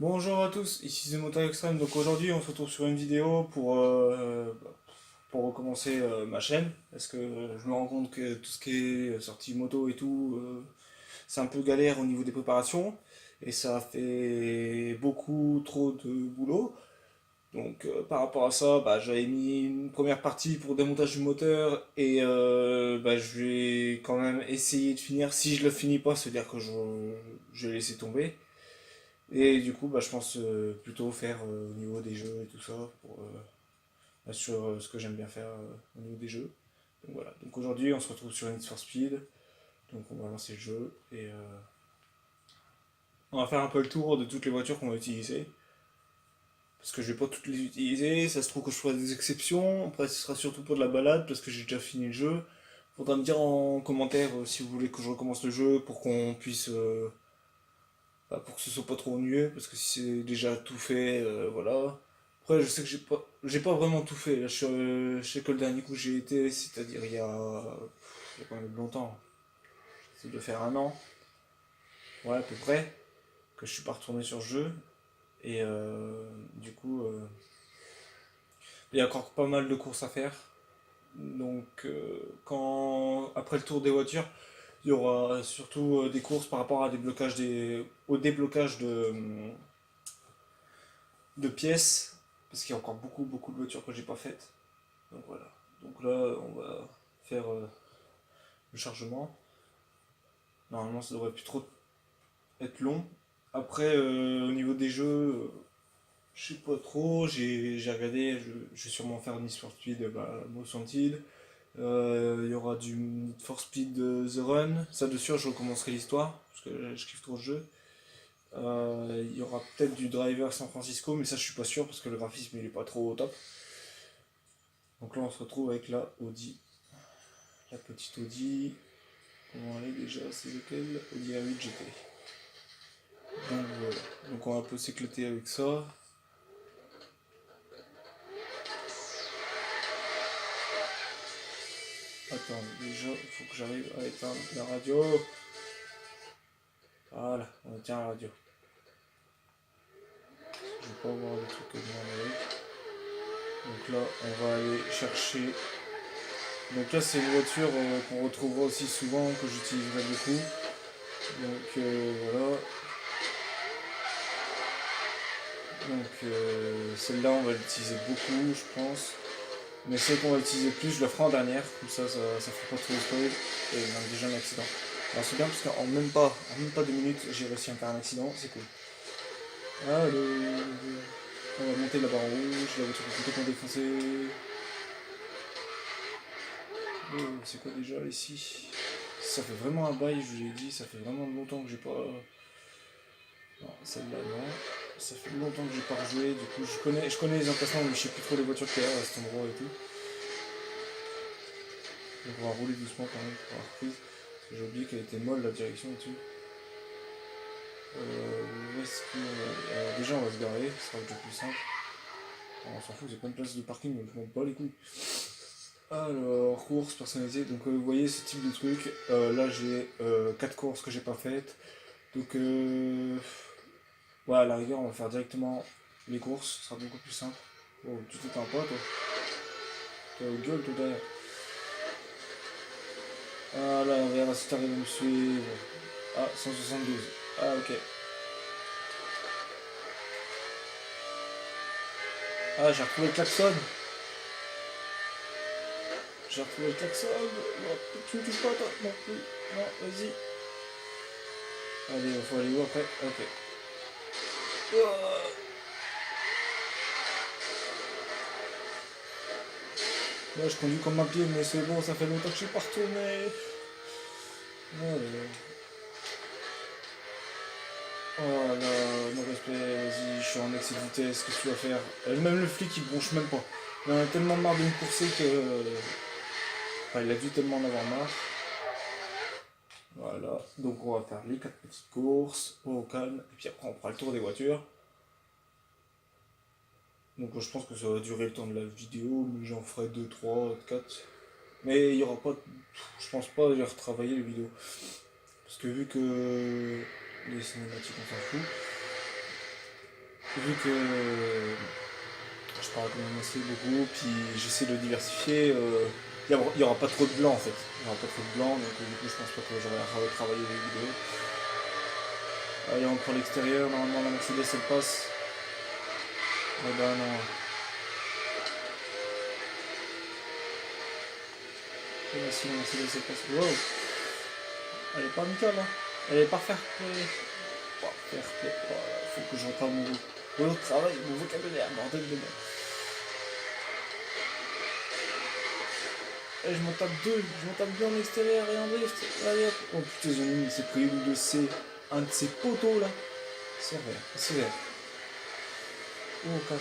Bonjour à tous, ici c'est Motor Extreme. Donc aujourd'hui on se retrouve sur une vidéo pour recommencer ma chaîne. Parce que je me rends compte que tout ce qui est sortie moto et tout, c'est un peu galère au niveau des préparations. Et ça fait beaucoup trop de boulot. Donc par rapport à ça, j'avais mis une première partie pour démontage du moteur. Et je vais quand même essayer de finir. Si je le finis pas, c'est-à-dire que je vais laisser tomber. Et du coup, je pense plutôt faire au niveau des jeux et tout ça, sur ce que j'aime bien faire au niveau des jeux. Donc voilà. Donc aujourd'hui, on se retrouve sur Need for Speed. Donc on va lancer le jeu et on va faire un peu le tour de toutes les voitures qu'on va utiliser. Parce que je vais pas toutes les utiliser, ça se trouve que je ferai des exceptions. Après, ce sera surtout pour de la balade parce que j'ai déjà fini le jeu. Faudra me dire en commentaire si vous voulez que je recommence le jeu pour qu'on puisse pour que ce soit pas trop ennuyeux, parce que si c'est déjà tout fait, voilà. Après, je sais que j'ai pas vraiment tout fait. Là, je sais que le dernier coup j'ai été, c'est-à-dire il y a quand même longtemps. C'est de faire un an, ouais, à peu près, que je suis pas retourné sur ce jeu. Et du coup, il y a encore pas mal de courses à faire. Donc, après le tour des voitures, il y aura surtout des courses par rapport au déblocage de pièces, parce qu'il y a encore beaucoup de voitures que j'ai pas faites. Donc voilà. Donc là, on va faire le chargement. Normalement, ça devrait plus trop être long. Après, au niveau des jeux, je sais pas trop. J'ai regardé, je vais sûrement faire Need for Speed, Most Wanted. Il y aura du Need for Speed The Run. Ça, de sûr, je recommencerai l'histoire, parce que je kiffe trop ce jeu. Il y aura peut-être du Driver San Francisco, mais ça, je suis pas sûr, parce que le graphisme, il est pas trop au top. Donc là, on se retrouve avec la Audi. La petite Audi. Comment elle est déjà? C'est lequel? Audi A8 GT. Donc voilà. Donc on va un peu s'éclater avec ça. Attends, déjà, il faut que j'arrive à éteindre la radio. Voilà, on tient la radio. Je vais pas avoir des trucs que je m'en avec. Donc là, on va aller chercher. Donc là, c'est une voiture qu'on retrouvera aussi souvent, que j'utiliserai beaucoup. Donc voilà. Donc celle-là, on va l'utiliser beaucoup, je pense. Mais celle qu'on va utiliser plus, je la ferai en dernière, comme ça fera pas trop de spoil et même déjà un accident. Alors c'est bien parce qu'en même pas 2 minutes, j'ai réussi à faire un accident, c'est cool. Allô, on va monter là-bas en rouge, la voiture est complètement défoncée. Oh, c'est quoi déjà ici? Ça fait vraiment un bail, je vous l'ai dit, ça fait vraiment longtemps que j'ai pas. Non, celle-là non. Ça fait longtemps que j'ai pas rejoué, du coup je connais les emplacements mais je sais plus trop les voitures qu'il y a à cet endroit et tout. Donc on va rouler doucement quand même pour la reprise. Parce que j'ai oublié qu'elle était molle la direction là-dessus. Où est-ce que. Déjà on va se garer, ce sera le plus simple. On s'en fout, c'est plein de place de parking, donc je m'en bats les couilles. Alors, courses personnalisées, donc vous voyez ce type de truc. Là j'ai 4 courses que j'ai pas faites. Donc voilà, à la rigueur on va faire directement les courses, ce sera beaucoup plus simple. Oh, tu t'éteins pas toi? T'as une gueule toi derrière. Ah là, on verra si t'arrives à me suivre. Ah, 172. Ah ok. Ah, j'ai retrouvé le klaxon. J'ai retrouvé le klaxon. Non, tu me touches pas, toi. Non plus. Non, vas-y. Allez, il faut aller où après? Ok. Oh. Là, je conduis comme un pied, mais c'est bon, ça fait longtemps que je suis pas retourné. Allez. Oh là, non respect, vas-y, je suis en excès de vitesse, qu'est-ce que tu vas faire? Même le flic, il bronche même pas. Il en a tellement marre de me courser que. Enfin, il a dû tellement en avoir marre. Voilà, donc on va faire les 4 petites courses au calme, et puis après on fera le tour des voitures. Donc je pense que ça va durer le temps de la vidéo, mais j'en ferai 2, 3, 4. Mais il y aura pas. Je pense pas les retravailler les vidéos. Parce que vu que les cinématiques on s'en fout. vu que je parle quand même assez beaucoup, puis j'essaie de diversifier, il y aura pas trop de blanc en fait. Il y aura pas trop de blanc, donc du coup je pense pas que j'aurai à retravailler les vidéos. Allez, on prend l'extérieur, normalement la Mercedes elle passe. Eh ben non. Eh ben si la Mercedes elle passe. Wow. Elle est pas nickel hein. Elle est pas fair play. Pas fair play. Voilà, faut que je reprenne mon travail, mon vocabulaire, bordel de merde. Et je m'en tape deux, je m'en tape deux en extérieur et en drift. Allez hop. Oh putain, j'en ai mis, c'est pris une de ces. Un de ces poteaux là. C'est vrai, c'est vrai. Oh, calme.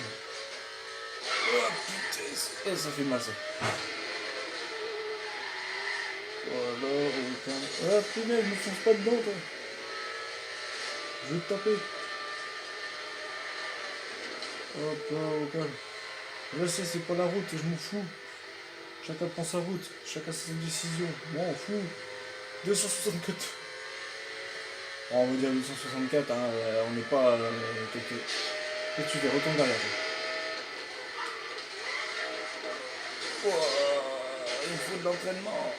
Oh putain, ça fait mal ça. Voilà, oh, calme. Ah punaise, me fonce pas dedans toi. Je vais te taper. Hop là, oh, calme. Je sais, c'est pas la route, je m'en fous. Chacun prend sa route, chacun ses décisions. Moi, on fout. 264. Oh, on va dire 264, hein, on n'est pas. Qu'est-ce que tu fais? Retourne derrière toi. Oh, il faut de l'entraînement.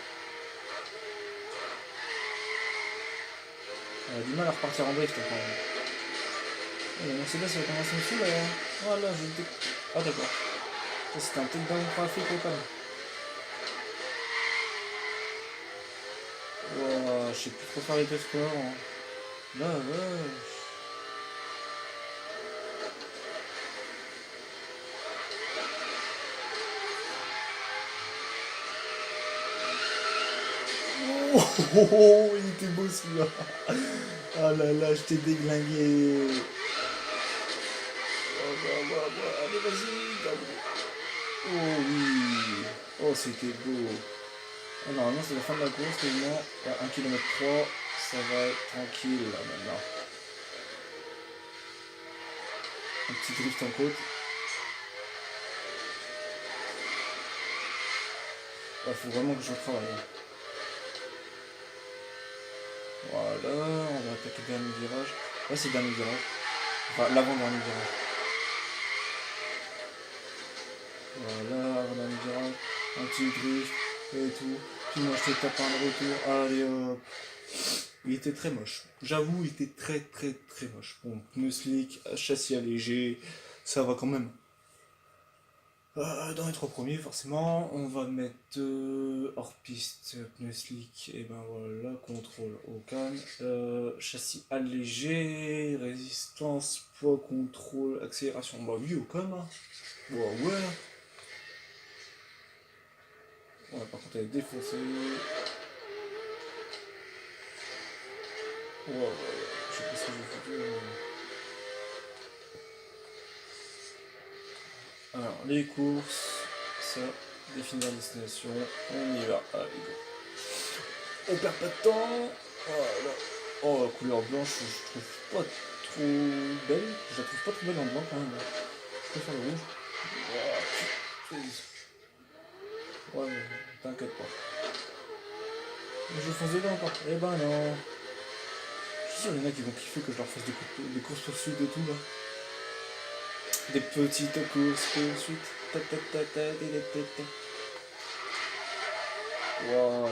On a du mal à repartir en drift quand même. Oh, la Mercedes elle va commencer dessus là. Voilà, je le Ah d'accord. Ça c'était un takedown graphique au calme. Wow, je sais plus trop faire les tests quoi. Hein. Là, ouais. Oh, oh, oh, il était beau celui-là. Ah là là, je t'ai déglingué. Oh, bah, bah, bah. Allez, vas-y. Oh oui. Oh, c'était beau. Ah, normalement, c'est la fin de la course, quasiment. À 1 km 3, ça va être tranquille là maintenant. Un petit drift en côte. Il faut vraiment que je travaille. Voilà, on va attaquer le dernier virage. Là, c'est le dernier virage. Enfin, l'avant-dernier virage. Voilà, avant-dernier virage. Un petit drift et tout. Puis moi, je te tape un retour. Allez hop. Il était très moche. J'avoue, il était très très très moche. Bon, pneu slick, châssis allégé, ça va quand même. Dans les trois premiers, forcément, on va mettre hors piste, pneu slick, et ben voilà, contrôle au calme, châssis allégé, résistance, poids, contrôle, accélération. Bah oui, au calme. Hein. Ouais, ouais. Ouais, par contre, elle est défoncée. Ouais, ouais, ouais. Je sais pas ce que je vais faire. Alors, les courses, ça, définir la destination, on y va, allez go. On perd pas de temps, voilà. Oh, la couleur blanche, je trouve pas trop belle, je la trouve pas trop belle en blanc quand même. Je préfère le rouge. Ouais, mais t'inquiète pas. Je fonce dedans pas. Eh ben non. Je suis sûr qu'il y en a qui vont kiffer que je leur fasse des courses poursuites et tout là. Des petites courses poursuites. Ta ta ta ta ta ta ta. Wow,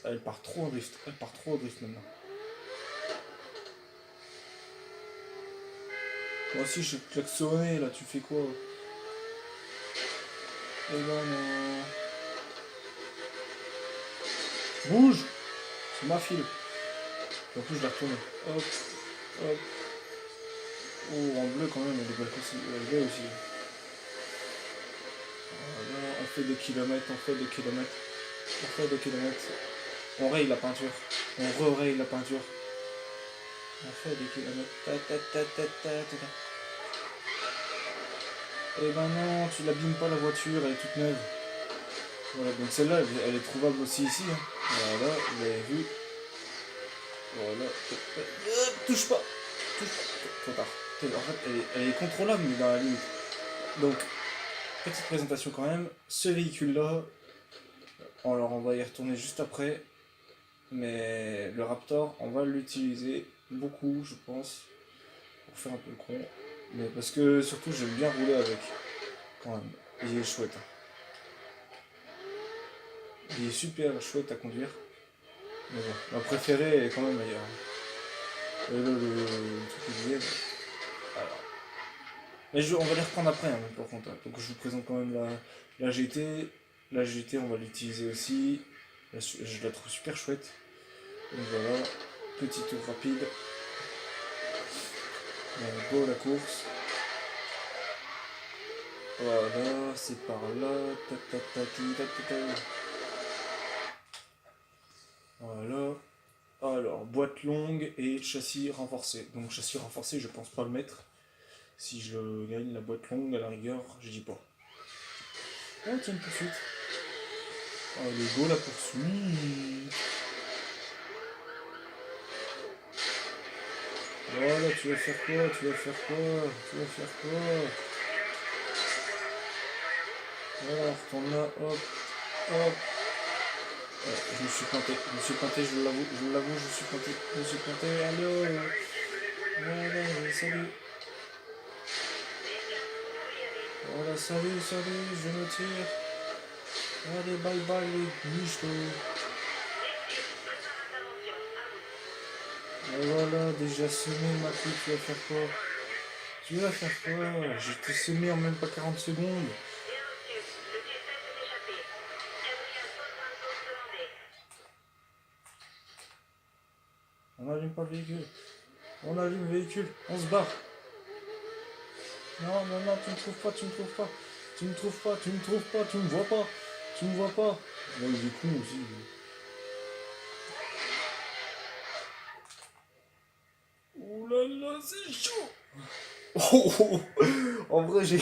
elle part trop en drift. Elle part trop en drift maintenant. Moi aussi, je vais klaxonner là, tu fais quoi? Eh ben non. Bouge! C'est ma file. En plus, je l'ai retourné. Hop, hop. Oh, en bleu quand même, elle est belle aussi. Elle est belle aussi. Voilà, on fait des kilomètres, on fait des kilomètres. On fait des kilomètres. On raye la peinture. On re-raye la peinture. On fait des kilomètres. Ta ta ta ta ta ta ta. Eh ben non, tu l'abîmes pas la voiture, elle est toute neuve. Voilà, donc celle-là, elle est trouvable aussi ici. Hein. Voilà, vous avez vu. Voilà. Touche pas. Touche pas. Trop tard. En fait, elle est contrôlable, mais dans la limite. Donc, petite présentation quand même. Ce véhicule-là, on va y retourner juste après. Mais le Raptor, on va l'utiliser beaucoup, je pense, pour faire un peu le con. Mais parce que surtout j'aime bien rouler avec. Quand même. Il est chouette. Il est super chouette à conduire. Mais bon, ma préférée est quand même ailleurs. Le truc que je disais. Alors. Mais on va les reprendre après, hein, par contre. Donc je vous présente quand même la GT. La GT, on va l'utiliser aussi. Je la trouve super chouette. Donc voilà, petit tour rapide. Go la course. Voilà, c'est par là. Voilà. Alors, boîte longue et châssis renforcé. Donc châssis renforcé, je pense pas le mettre. Si je gagne la boîte longue, à la rigueur, je dis pas. Ah tiens, une poursuite. Allez, go la poursuite. Voilà, tu vas faire quoi? Tu vas faire quoi? Tu vas faire quoi? Voilà, retourne là, hop, hop. Ouais, je me suis planté, je l'avoue, je me suis planté, allô. Voilà, salut. Voilà, salut, je me tire. Allez, bye bye, Michto. Et voilà, déjà semé, ma fille, tu vas faire quoi? Tu vas faire quoi? J'ai tout semé en même pas 40 secondes. On n'allume pas le véhicule. On allume le véhicule. On se barre. Non, non, non, tu me trouves pas, tu me trouves pas. Tu me trouves pas, tu me trouves pas, tu me vois pas. Tu me vois pas. Bon, il est con aussi. Ouh là là, c'est chaud. Oh, oh, oh. En vrai, j'ai...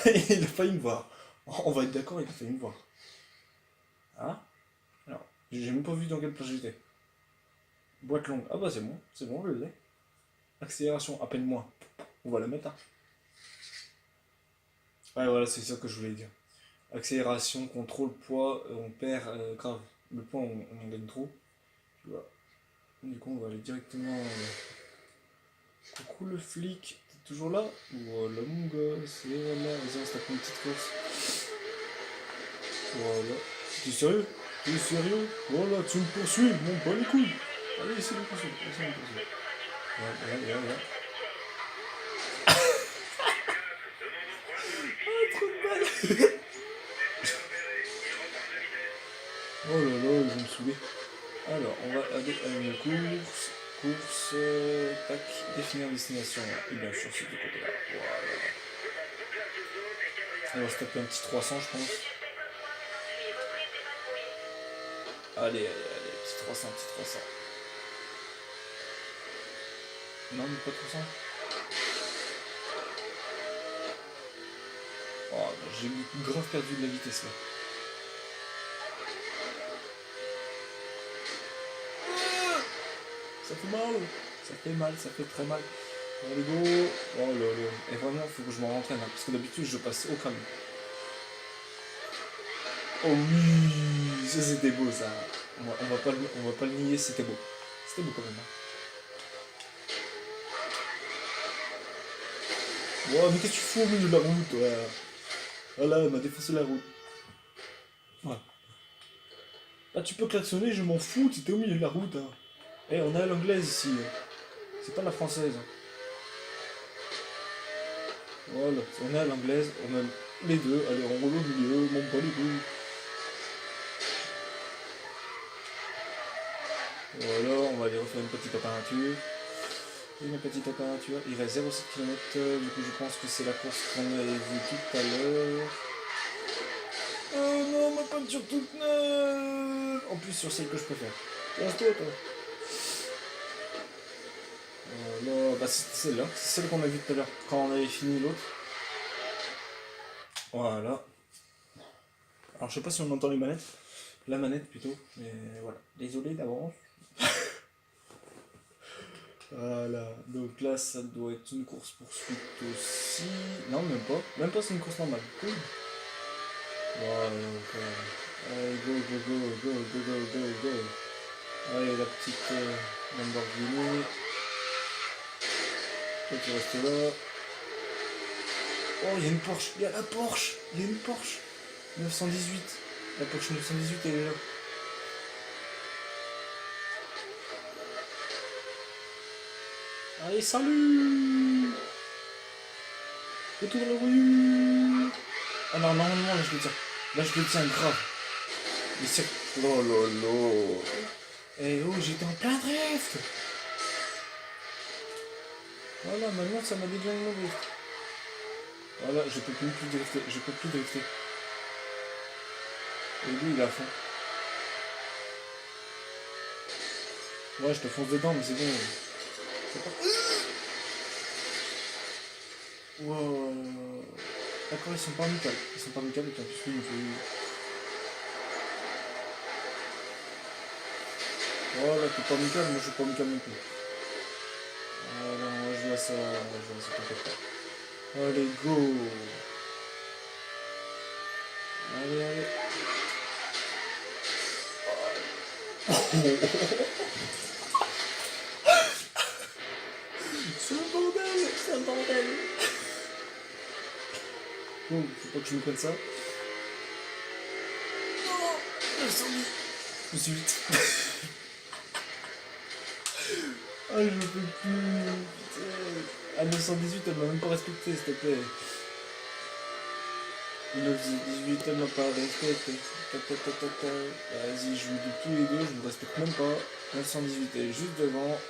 il a failli me voir. On va être d'accord, il a failli me voir. Hein? Alors, j'ai même pas vu dans quelle place j'étais. Boîte longue. Ah bah c'est bon, je l'ai. Accélération, à peine moins. On va la mettre, hein. Ouais, voilà, c'est ça que je voulais dire. Accélération, contrôle, poids, on perd grave. Le poids, on en gagne trop. Tu vois. Du coup, on va aller directement. Coucou le flic, t'es toujours là? Voilà mon gosse, et voilà, vas-y, on se tape une petite course. Voilà. T'es sérieux? T'es sérieux? Voilà, tu me poursuis, mon pas les couilles. Allez, essaye de me poursuivre, essaye de me poursuivre. Ouais, ouais, ouais, ouais. Ah, trop de balles! Oh là là, ils vont me saouler. Alors, on va aller à une course. Course, tac, définir destination. Et bien sûr, c'est de côté là. Voilà. On va se taper un petit 300, je pense. Allez, petit 300, petit 300. Non, mais pas 300. Oh, bah, j'ai grave perdu de la vitesse là. Ça fait mal, ça fait mal, ça fait très mal. Allez go. Oh là là. Et vraiment, il faut que je m'en rentraîne, hein, parce que d'habitude, je passe au crâne. Oh oui, ça c'était beau ça. On va pas le nier, c'était beau. C'était beau quand même, hein. Oh, mais qu'est-ce que tu fous au milieu de la route, toi? Voilà, elle m'a défoncé la route. Ouais. Ah, tu peux klaxonner, je m'en fous, t'étais au milieu de la route, hein. Eh, on a l'anglaise ici, hein. C'est pas la française, hein. Voilà, on a l'anglaise, on a les deux. Allez, on roule au milieu, mon pas les deux. Voilà, on va aller refaire une petite température. Une petite température. Il reste 0,7 km, du coup je pense que c'est la course qu'on avait vue tout à l'heure. Oh non, ma peinture toute neuve. En plus sur celle que je préfère. Lance-toi, toi. Voilà, bah c'est celle-là. C'est celle qu'on a vue tout à l'heure, quand on avait fini l'autre. Voilà. Alors je sais pas si on entend les manettes. La manette plutôt, mais voilà. Désolé d'avance. Voilà, donc là ça doit être une course poursuite aussi. Non, même pas. Même pas, c'est une course normale. Cool. Voilà, donc. Allez, go, go, go, go, go, go, go, go. Allez, la petite Lamborghini. Toi, tu restes là. Oh, il y a une Porsche. Il y a la Porsche. Il y a une Porsche. 918. La Porsche 918, elle est là. Allez, salut. Retour à la rue. Ah non, normalement, là, je le tiens. Là, je le tiens grave. Mais c'est... Oh lolo. Eh oh, j'étais en plein drift. Voilà, maintenant, ça m'a dévié mon drift. Voilà, je peux plus drifter. Je peux plus drifter. Et lui, il est à fond. Ouais, je te fonce dedans, mais c'est bon. C'est pas... Wow. D'accord, ils sont pas amicales. Ils sont pas amicales, et puis en plus, lui, il me fait... Voilà, t'es pas amical, moi je suis pas amical non plus. Voilà, je vois ça, t'inquiète pas. Allez, go. Allez, allez. C'est un bordel, c'est un bordel. Bon, faut pas que je me prenne ça. Non, 910. Je suis vite. Ah, je peux plus. Putain. À 918, elle m'a même pas respecté, s'il te plaît. 918, elle m'a pas respecté. Vas-y, je vous dis tous les deux, je ne respecte même pas. 918, elle est juste devant.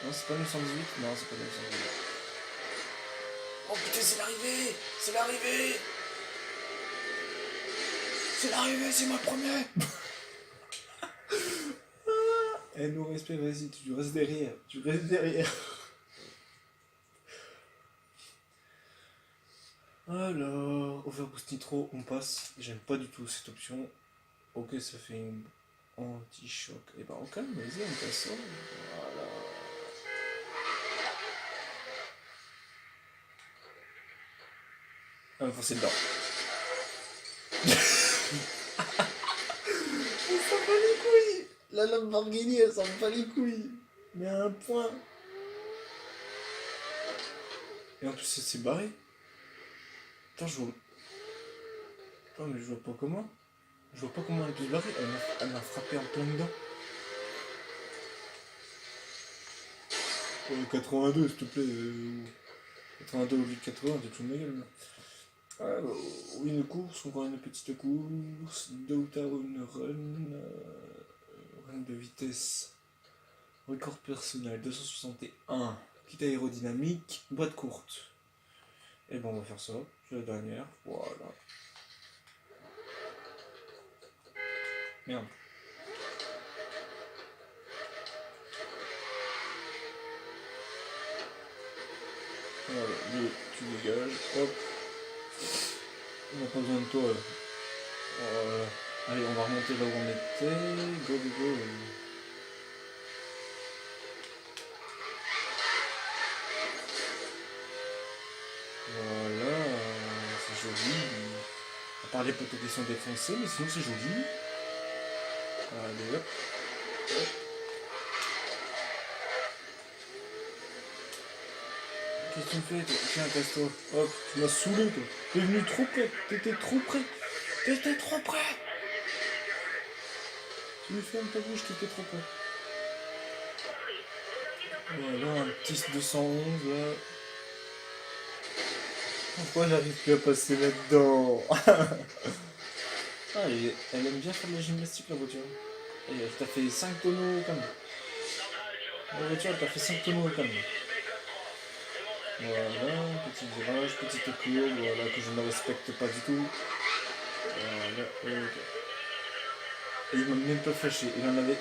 Non, c'est pas 918. Non, c'est pas 918. Oh putain, c'est l'arrivée. C'est l'arrivée. C'est l'arrivée, c'est ma première. Eh, nous respect, vas-y, tu restes derrière. Tu restes derrière. Alors, Overboost Nitro, on passe. J'aime pas du tout cette option. Ok, ça fait une anti-choc. Et ben on calme, vas-y, on passe ça. Voilà. Ah, mais faut c'est dedans. On s'en bat les couilles. La Lamborghini, elle s'en bat les couilles. Mais à un point. Et en plus, c'est barré. Attends, je vois. Attends, mais je vois pas comment. Je vois pas comment elle peut se barrer. Elle m'a frappé en plein dedans. Oh, 82, s'il te plaît. 82 au lieu de 80, t'es tout de ma gueule. Alors, oui, une course, encore une petite course. Downtown Run. Run de vitesse. Record personnel 261. Kit aérodynamique. Boîte courte. Et ben on va faire ça. C'est la dernière. Voilà. Merde. Voilà, lui, tu dégages. Hop. On n'a pas besoin de toi. Voilà. Allez, on va remonter là où on était. Go, go, go. Voilà. C'est joli. À part les poteaux qui sont défoncés, mais sinon c'est joli. Allez, hop. Hop. Qu'est-ce que tu me fais toi? Tiens, casse-toi. Hop, tu m'as saoulé toi. T'es venu trop près. T'étais trop près. T'étais trop près. Tu me fermes ta bouche, t'étais trop près. Voilà, un petit 211 là. Pourquoi j'arrive plus à passer là-dedans? Ah, elle aime bien faire de la gymnastique la voiture. Et elle t'a fait 5 tonneaux comme. La voiture elle t'a fait 5 tonneaux comme. Voilà, petit virage, petite courbe, voilà, que je ne respecte pas du tout. Voilà, ok. Et il m'a même pas flashé, il en avait.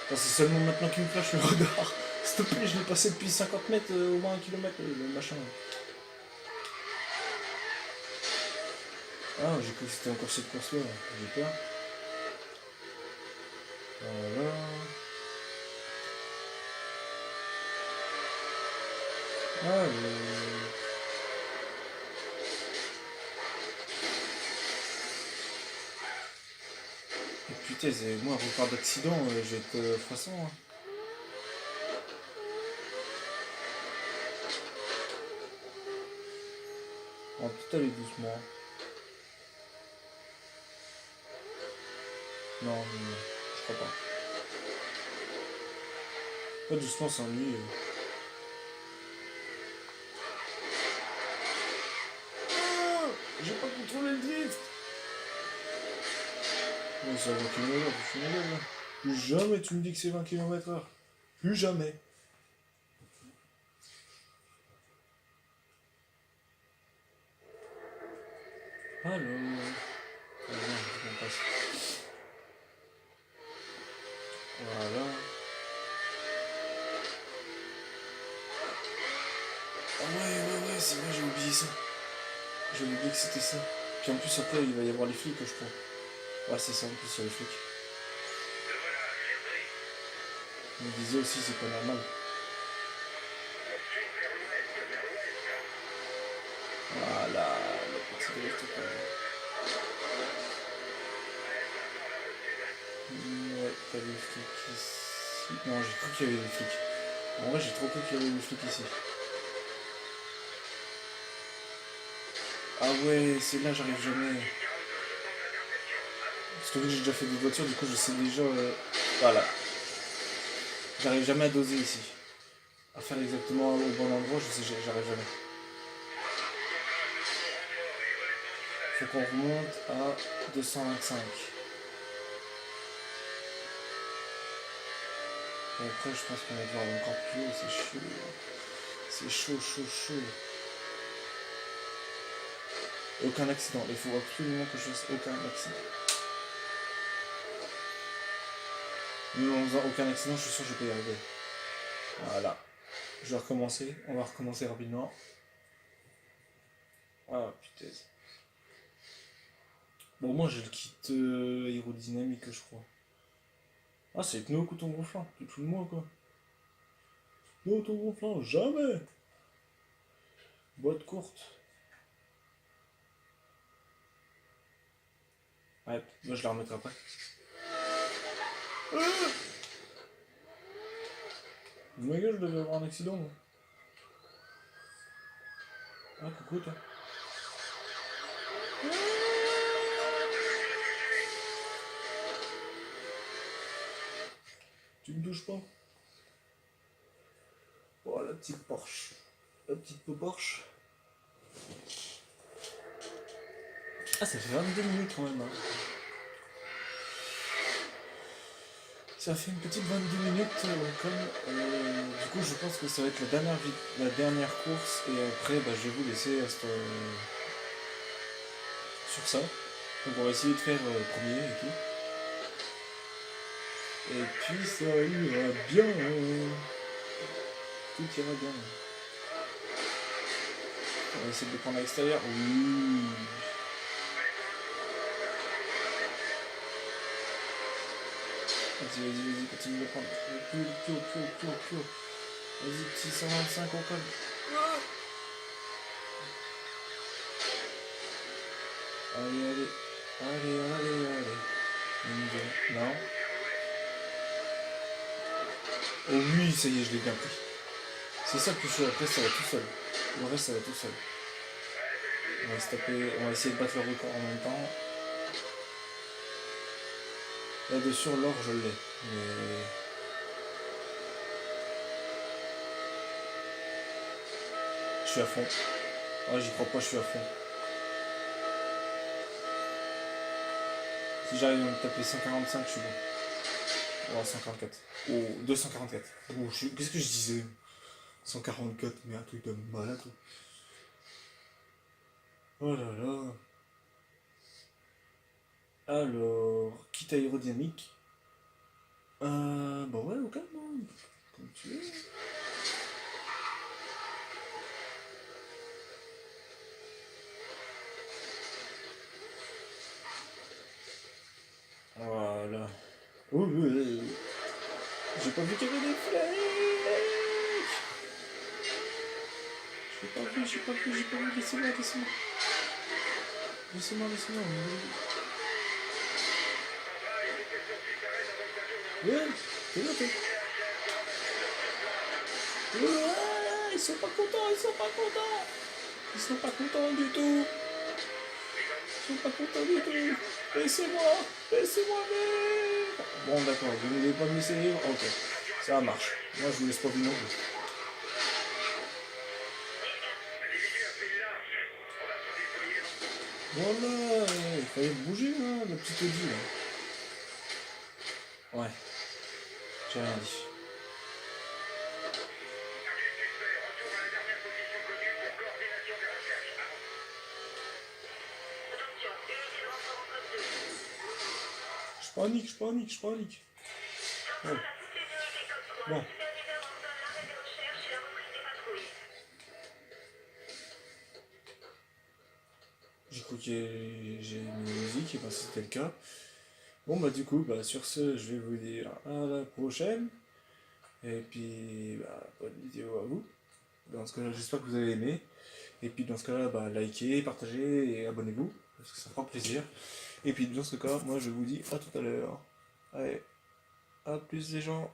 Enfin, c'est seulement maintenant qu'il me flash le regard. S'il te plaît, je l'ai passé depuis 50 mètres, au moins 1 km, le machin. Ah, j'ai cru que c'était encore cette course-là, j'ai peur. Voilà. Ah, et putain, moi, un repart d'accident, je vais être façon. Hein. tout aller doucement. Non, non, non, je crois pas. Pas doucement, c'est ennuyeux. Ah, j'ai pas contrôlé le drift. Ouais, c'est à 20 km/h, je suis malade là. Plus jamais tu me dis que c'est 20 km/h. Plus jamais. Alors. Ah non, on passe. Voilà. Ah ouais, c'est vrai, j'ai oublié ça. J'ai oublié que c'était ça. Puis en plus, après, il va y avoir les flics, je crois. Ouais, c'est ça, en plus, il y a les flics. Il me disait aussi, c'est pas normal. Voilà, le petit drift, quoi. Ouais, t'as des flics ici. Non, j'ai cru qu'il y avait des flics. En vrai, j'ai trop cru qu'il y avait des flics ici. Ah ouais, c'est là, j'arrive jamais. Parce que vu que j'ai déjà fait des voitures, du coup, je sais déjà. Voilà. J'arrive jamais à doser ici. À faire exactement au bon endroit, je sais, j'arrive jamais. Faut qu'on remonte à 225. Et après, je pense qu'on va devoir aller encore plus haut, c'est chaud. C'est chaud. Aucun accident, il faut absolument que je fasse aucun accident. Même en faisant aucun accident, je suis sûr que je peux y arriver. Voilà. Je vais recommencer, on va recommencer rapidement. Ah putain. Bon, moi j'ai le kit aérodynamique, je crois. Ah, c'est pneu coton gonflant, tu te fous de moi quoi. Pneu coton gonflant, jamais. Boîte courte. Ouais, moi je la remettrai après. Ma gueule, je devais avoir un accident moi. Ah, coucou toi. Tu me touches pas. Oh, la petite Porsche. La petite Porsche. Ah, ça fait 22 minutes quand même. Hein. Ça fait une petite 22 minutes du coup, je pense que ça va être la dernière course. Et après, bah, je vais vous laisser sur ça. Donc, on va essayer de faire premier et tout. Et puis, ça ira bien. Tout ira bien. On va essayer de le prendre à l'extérieur. Oui. Vas-y, continue de le prendre. Plus haut. Vas-y, petit 125, on colle. Allez. Non. Oh oui, ça y est, je l'ai bien pris. C'est ça le plus chaud, après ça va tout seul. Le reste, ça va tout seul. On va se taper, on va essayer de battre le record en même temps. Là-dessus, l'or, je l'ai. Mais... je suis à fond. Ah, j'y crois pas, je suis à fond. Si j'arrive à me taper 145, je suis bon. Oh, 144. Oh, 244. Oh, qu'est-ce que je disais 144, mais un truc de malade. Oh là là. Alors, kit aérodynamique. Bah ouais, au calme, hein. Comme tu veux. Voilà. Oui. J'ai pas vu qu'il y avait des flèches. J'ai pas vu. Laissez-moi. Ouais, t'es là, t'es. Ouais, ils sont pas contents. Ils sont pas contents du tout. Ils sont pas contents du tout. Laissez-moi. Laissez-moi vivre. Bon, d'accord. Vous ne voulez pas me laisser vivre? Ok. Ça marche. Moi, je vous laisse pas vivre non plus. Voilà. Il fallait bouger, hein, le petit Audi, là. Ouais. J'ai rien dit. Je panique, je panique, je panique. Ouais. Bon. J'ai cru que j'ai mis la musique, et ben c'était le cas. Bon bah du coup, bah sur ce, je vais vous dire à la prochaine. Et puis, bah, bonne vidéo à vous. Dans ce cas-là, j'espère que vous avez aimé. Et puis dans ce cas-là, bah, likez, partagez et abonnez-vous, parce que ça fera plaisir. Et puis dans ce cas, moi je vous dis à tout à l'heure. Allez, à plus les gens.